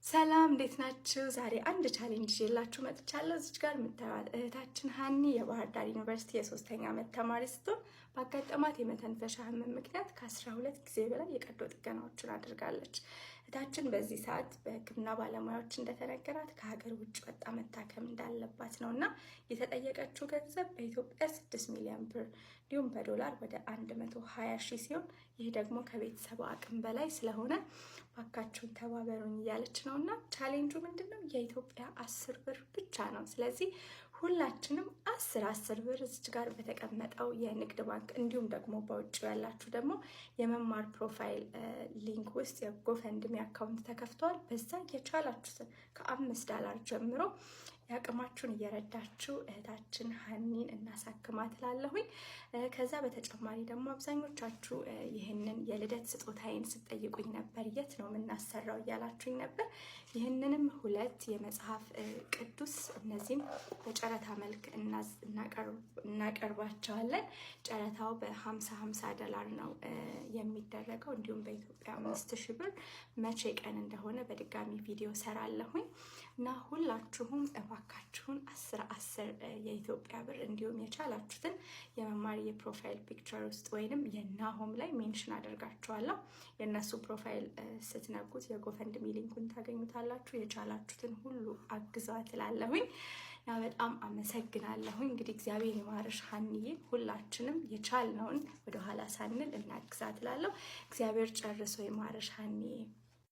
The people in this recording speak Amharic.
ሰላም እንዴት ናችሁ? ዛሬ አንድ ቻሌንጅ ይዤላችሁ መጥቻለሁ። እዚች ጋር የምታዩት እህታችን ሀኒ የባህር ዳር ዩኒቨርሲቲ የ3ኛ ዓመት ተማሪ ስትሆን ባጋጠማት የመተንፈሻ ህመም ምክንያት ከ12 ጊዜ በላይ የቀዶ ጥገናዎችን አድርጋለች። እህታችን በዚህ ሰዓት በሕክምና ባለሙያዎች እንደተነገራት ከሀገር ውጭ ወጣ መታከም እንዳለባት ነው እና የተጠየቀችው ገንዘብ በኢትዮጵያ 6 ሚሊዮን ብር እንዲሁም በዶላር ወደ 120 ሺህ ሲሆን ይህ ደግሞ ከቤተሰቡ አቅም በላይ ስለሆነ ባካችሁን ተባበሩኝ እያለች ነው እና ቻሌንጁ ምንድን ነው? የኢትዮጵያ 10 ብር ብቻ ነው። ስለዚህ ሁላችንም 10 ብር እዚች ጋር በተቀመጠው የንግድ ባንክ እንዲሁም ደግሞ በውጭ ያላችሁ ደግሞ የመማር ፕሮፋይል ሊንክ ውስጥ የጎፈንድሚ አካውንት ተከፍተዋል። በዛ የቻላችሁትን ከ$5 ጀምሮ የአቅማችሁን እየረዳችሁ እህታችን ሀኒን እናሳክማት እላለሁኝ። ከዛ በተጨማሪ ደግሞ አብዛኞቻችሁ ይህንን የልደት ስጦታዬን ስጠይቁኝ ነበር፣ የት ነው የምናሰራው እያላችሁኝ ነበር። ይህንንም 2 የመጽሐፍ ቅዱስ እነዚህም በጨረታ መልክ እናቀርባቸዋለን። ጨረታው $50 ነው የሚደረገው። እንዲሁም በኢትዮጵያ 5000 ብር መቼ ቀን እንደሆነ በድጋሚ ቪዲዮ ሰራለሁኝ እና ሁላችሁም እባካችሁን 10 የኢትዮጵያ ብር እንዲሁም የቻላችሁትን የመማር የፕሮፋይል ፒክቸር ውስጥ ወይንም የናሆም ላይ ሜንሽን አደርጋችኋለሁ። የእነሱ ፕሮፋይል ስትነኩት የጎፈንድሚ ሊንኩን ታገኙታላችሁ። የቻላችሁትን ሁሉ አግዟት እላለሁኝ። ያ በጣም አመሰግናለሁኝ። እንግዲህ እግዚአብሔር ይማርሽ ሀኒዬ። ሁላችንም የቻልነውን ወደኋላ ሳንል እናግዛት እላለሁ። እግዚአብሔር ጨርሶ ይማርሽ ሀኒዬ።